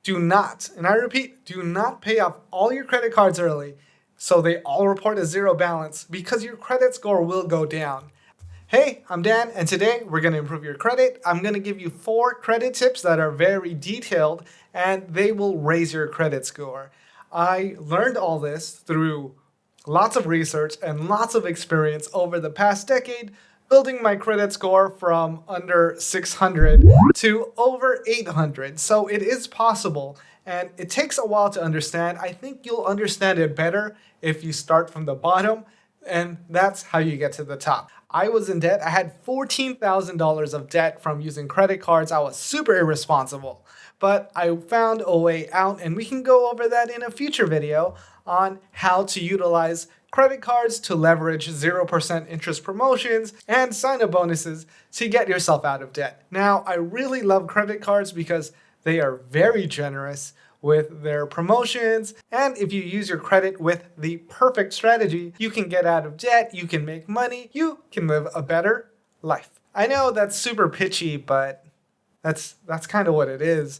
do not, and I repeat, do not pay off all your credit cards early so they all report a zero balance, because your credit score will go down. Hey, I'm Dan, and today we're going to improve your credit. I'm going to give you 4 credit tips that are very detailed, and they will raise your credit score. I learned all this through lots of research and lots of experience over the past decade, building my credit score from under 600 to over 800. So it is possible, and it takes a while to understand. I think you'll understand it better if you start from the bottom, and that's how you get to the top. I was in debt. I had $14,000 of debt from using credit cards. I was super irresponsible, but I found a way out, and we can go over that in a future video on how to utilize credit cards to leverage 0% interest promotions and sign-up bonuses to get yourself out of debt. Now, I really love credit cards because they are very generous with their promotions, and if you use your credit with the perfect strategy, you can get out of debt, you can make money, you can live a better life. I know that's super pitchy, but that's kind of what it is.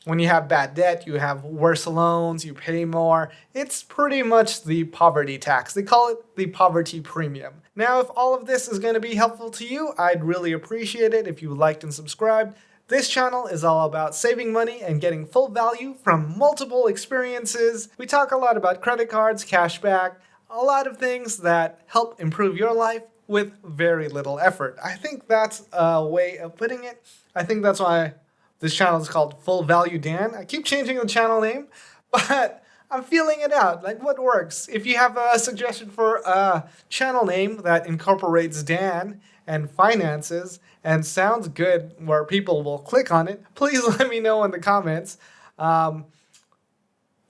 When you have bad debt, you have worse loans, you pay more. It's pretty much the poverty tax. They call it the poverty premium. Now, if all of this is going to be helpful to you, I'd really appreciate it if you liked and subscribed. This channel is all about saving money and getting full value from multiple experiences. We talk a lot about credit cards, cash back, a lot of things that help improve your life with very little effort. I think that's a way of putting it. I think that's why this channel is called Full Value Dan. I keep changing the channel name, but I'm feeling it out. Like, what works? If you have a suggestion for a channel name that incorporates Dan and finances and sounds good where people will click on it, please let me know in the comments.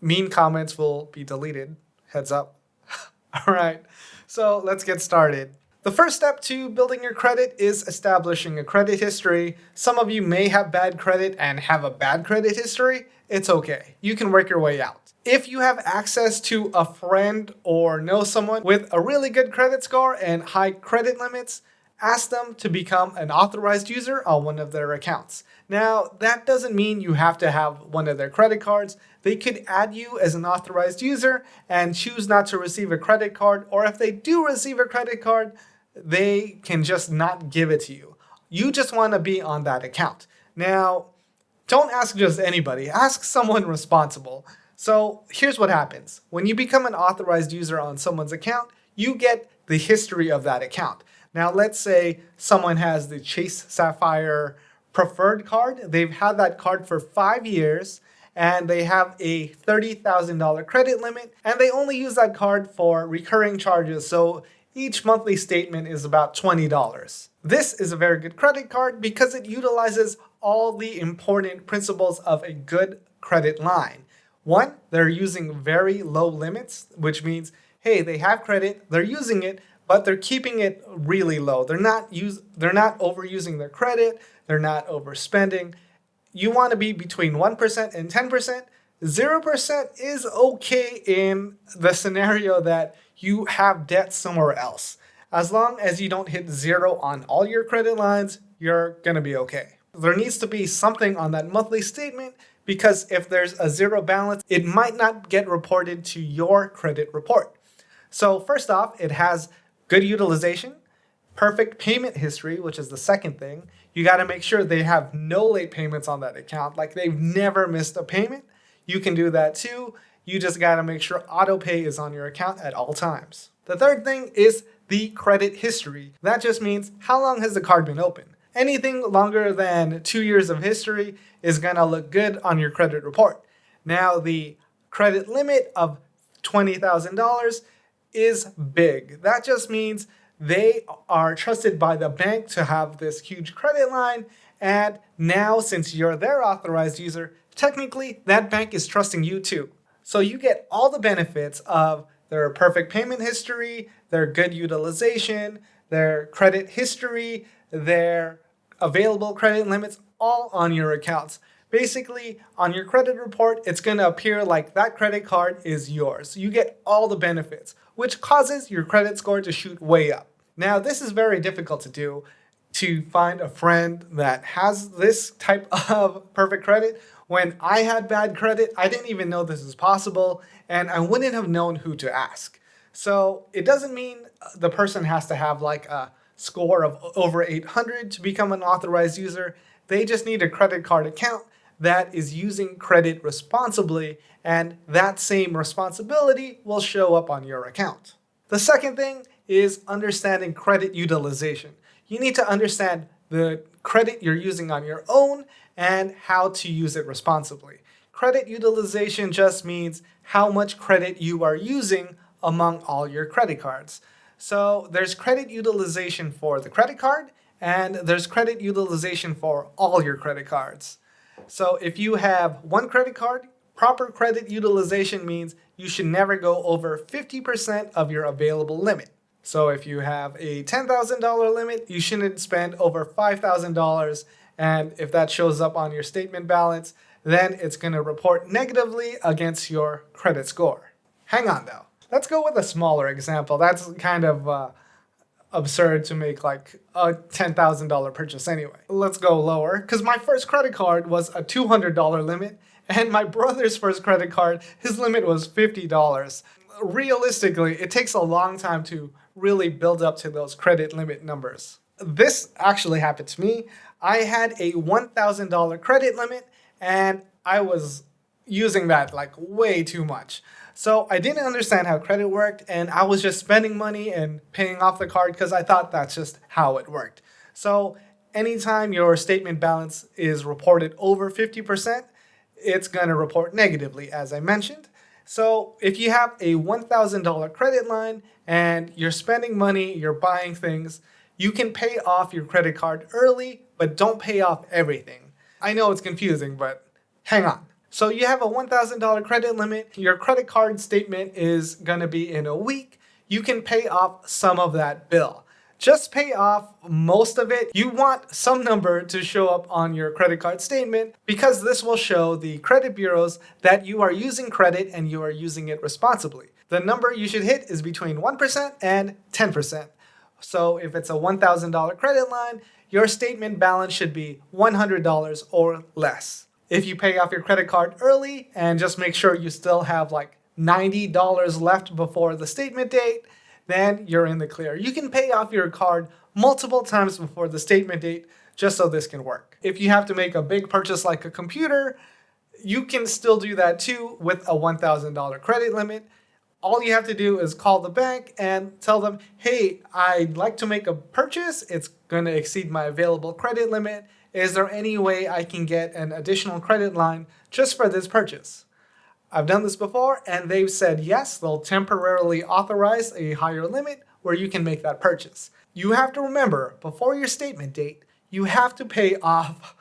Mean comments will be deleted. Heads up. All right, so let's get started. The first step to building your credit is establishing a credit history. Some of you may have bad credit and have a bad credit history. It's okay. You can work your way out. If you have access to a friend or know someone with a really good credit score and high credit limits, ask them to become an authorized user on one of their accounts. Now, that doesn't mean you have to have one of their credit cards. They could add you as an authorized user and choose not to receive a credit card, or if they do receive a credit card, they can just not give it to you. You just want to be on that account. Now, don't ask just anybody. Ask someone responsible. So here's what happens. When you become an authorized user on someone's account, you get the history of that account. Now, let's say someone has the Chase Sapphire Preferred card. They've had that card for 5 years, and they have a $30,000 credit limit, and they only use that card for recurring charges. So each monthly statement is about $20. This is a very good credit card because it utilizes all the important principles of a good credit line. One, they're using very low limits, which means, hey, they have credit, they're using it, but they're keeping it really low. They're not overusing their credit, they're not overspending. You want to be between 1% and 10%. 0% is okay in the scenario that you have debt somewhere else. As long as you don't hit 0 on all your credit lines, you're going to be okay. There needs to be something on that monthly statement, because if there's a 0 balance, it might not get reported to your credit report. So first off, it has good utilization, perfect payment history, which is the second thing. You got to make sure they have no late payments on that account, like they've never missed a payment. You can do that too. You just got to make sure auto pay is on your account at all times. The third thing is the credit history. That just means how long has the card been open. Anything longer than 2 years of history is going to look good on your credit report. Now, the credit limit of $20,000 is big. That just means they are trusted by the bank to have this huge credit line, and now since you're their authorized user, technically that bank is trusting you too. So you get all the benefits of their perfect payment history, their good utilization, their credit history, their available credit limits, all on your accounts. Basically, on your credit report, it's going to appear like that credit card is yours. You get all the benefits, which causes your credit score to shoot way up. Now, this is very difficult to do. to find a friend that has this type of perfect credit. When I had bad credit, I didn't even know this is possible, and I wouldn't have known who to ask. So it doesn't mean the person has to have like a score of over 800 to become an authorized user. They just need a credit card account that is using credit responsibly, and that same responsibility will show up on your account. The second thing is understanding credit utilization. You need to understand the credit you're using on your own and how to use it responsibly. Credit utilization just means how much credit you are using among all your credit cards. So there's credit utilization for the credit card, and there's credit utilization for all your credit cards. So if you have one credit card, proper credit utilization means you should never go over 50% of your available limit. So if you have a $10,000 limit, you shouldn't spend over $5,000. And if that shows up on your statement balance, then it's going to report negatively against your credit score. Hang on though. Let's go with a smaller example. That's kind of absurd to make like a $10,000 purchase anyway. Let's go lower, because my first credit card was a $200 limit, and my brother's first credit card, his limit was $50. Realistically, it takes a long time to really build up to those credit limit numbers. This actually happened to me. I had a $1,000 credit limit, and I was using that like way too much. So I didn't understand how credit worked, and I was just spending money and paying off the card because I thought that's just how it worked. So anytime your statement balance is reported over 50%, it's going to report negatively, as I mentioned. So if you have a $1,000 credit line and you're spending money, you're buying things, you can pay off your credit card early, but don't pay off everything. I know it's confusing, but hang on. So you have a $1,000 credit limit. Your credit card statement is going to be in a week. You can pay off some of that bill. Just pay off most of it. You want some number to show up on your credit card statement because this will show the credit bureaus that you are using credit and you are using it responsibly. The number you should hit is between 1% and 10%. So if it's a $1,000 credit line, your statement balance should be $100 or less. If you pay off your credit card early and just make sure you still have like $90 left before the statement date, then you're in the clear. You can pay off your card multiple times before the statement date just so this can work. If you have to make a big purchase like a computer, you can still do that too with a $1,000 credit limit. All you have to do is call the bank and tell them, hey, I'd like to make a purchase. It's going to exceed my available credit limit. Is there any way I can get an additional credit line just for this purchase? I've done this before, and they've said yes, they'll temporarily authorize a higher limit where you can make that purchase. You have to remember, before your statement date, you have to pay off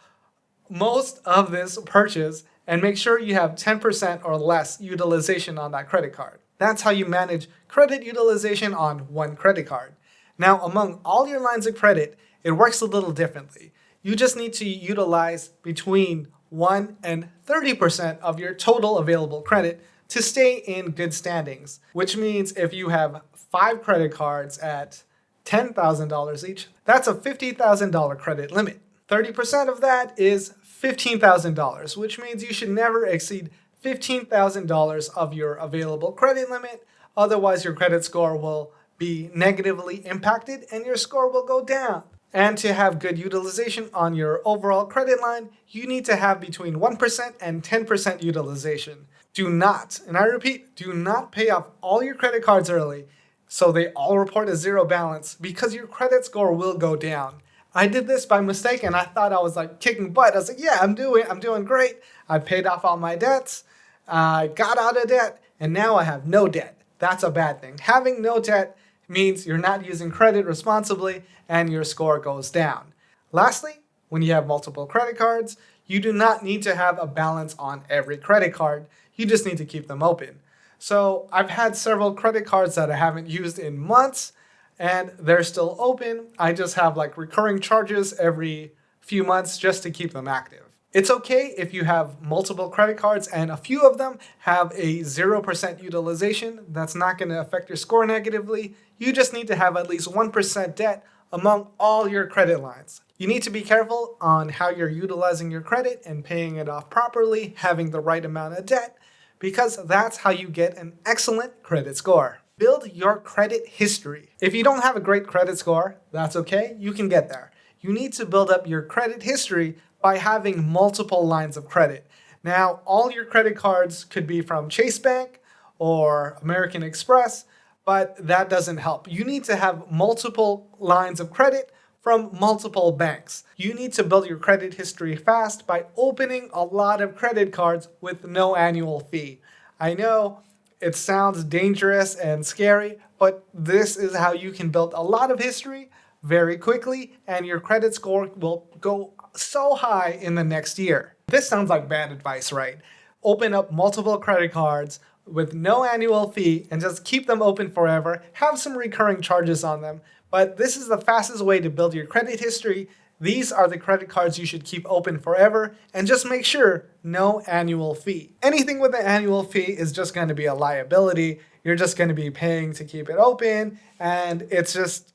most of this purchase and make sure you have 10% or less utilization on that credit card. That's how you manage credit utilization on one credit card. Now, among all your lines of credit, it works a little differently. You just need to utilize between 1 and 30% of your total available credit to stay in good standings, which means if you have 5 credit cards at $10,000 each, that's a $50,000 credit limit. 30% of that is $15,000, which means you should never exceed $15,000 of your available credit limit. Otherwise, your credit score will be negatively impacted and your score will go down. And to have good utilization on your overall credit line, you need to have between 1% and 10% utilization. Do not, and I repeat, do not pay off all your credit cards early so they all report a zero balance because your credit score will go down. I did this by mistake and I thought I was like kicking butt. I was like, yeah, I'm doing great. I paid off all my debts. I got out of debt and now I have no debt. That's a bad thing. Having no debt means you're not using credit responsibly and your score goes down. Lastly, when you have multiple credit cards, you do not need to have a balance on every credit card. You just need to keep them open. So I've had several credit cards that I haven't used in months and they're still open. I just have like recurring charges every few months just to keep them active. It's okay if you have multiple credit cards and a few of them have a 0% utilization. That's not going to affect your score negatively. You just need to have at least 1% debt among all your credit lines. You need to be careful on how you're utilizing your credit and paying it off properly, having the right amount of debt, because that's how you get an excellent credit score. Build your credit history. If you don't have a great credit score, that's okay, you can get there. You need to build up your credit history by having multiple lines of credit. Now, all your credit cards could be from Chase Bank or American Express, but that doesn't help. You need to have multiple lines of credit from multiple banks. You need to build your credit history fast by opening a lot of credit cards with no annual fee. I know it sounds dangerous and scary, but this is how you can build a lot of history very quickly, and your credit score will go so high in the next year. This sounds like bad advice, right? Open up multiple credit cards with no annual fee and just keep them open forever. Have some recurring charges on them, but this is the fastest way to build your credit history. These are the credit cards you should keep open forever, and just make sure no annual fee. Anything with an annual fee is just going to be a liability. You're just going to be paying to keep it open, and it's just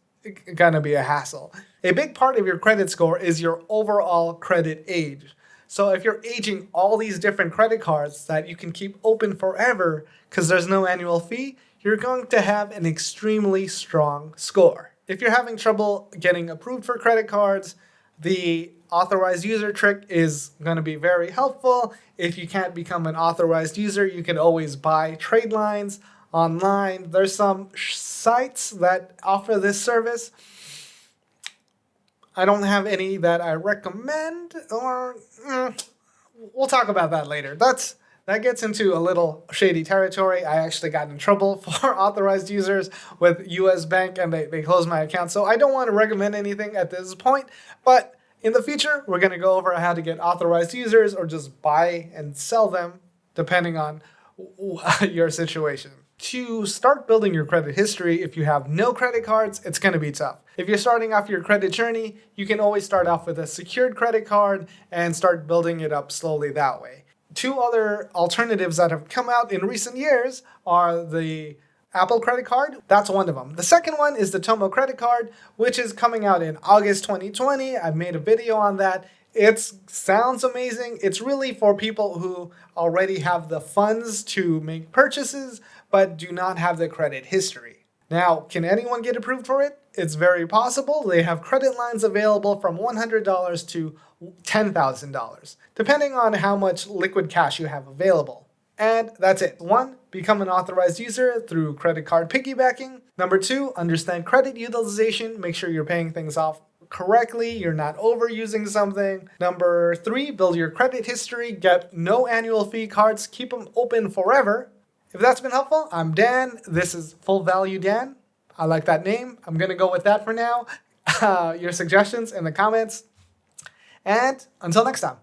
gonna be a hassle. A big part of your credit score is your overall credit age. So if you're aging all these different credit cards that you can keep open forever because there's no annual fee, you're going to have an extremely strong score. If you're having trouble getting approved for credit cards, the authorized user trick is going to be very helpful. If you can't become an authorized user, you can always buy trade lines online. There's some sites that offer this service. I don't have any that I recommend, or we'll talk about that later. That gets into a little shady territory. I actually got in trouble for authorized users with US Bank, and they closed my account. So I don't want to recommend anything at this point, but in the future, we're going to go over how to get authorized users or just buy and sell them depending on your situation. To start building your credit history, if you have no credit cards, it's going to be tough. If you're starting off your credit journey, you can always start off with a secured credit card and start building it up slowly that way. Two other alternatives that have come out in recent years are the Apple credit card. That's one of them. The second one is the Tomo credit card, which is coming out in August 2020. I've made a video on that. It sounds amazing. It's really for people who already have the funds to make purchases, but do not have the credit history. Now, can anyone get approved for it? It's very possible. They have credit lines available from $100 to $10,000, depending on how much liquid cash you have available. And that's it. 1, become an authorized user through credit card piggybacking. Number 2, understand credit utilization. Make sure you're paying things off correctly, you're not overusing something. Number 3, build your credit history. Get no annual fee cards. Keep them open forever. If that's been helpful, I'm Dan. This is Full Value Dan. I like that name. I'm going to go with that for now. Your suggestions in the comments. And until next time.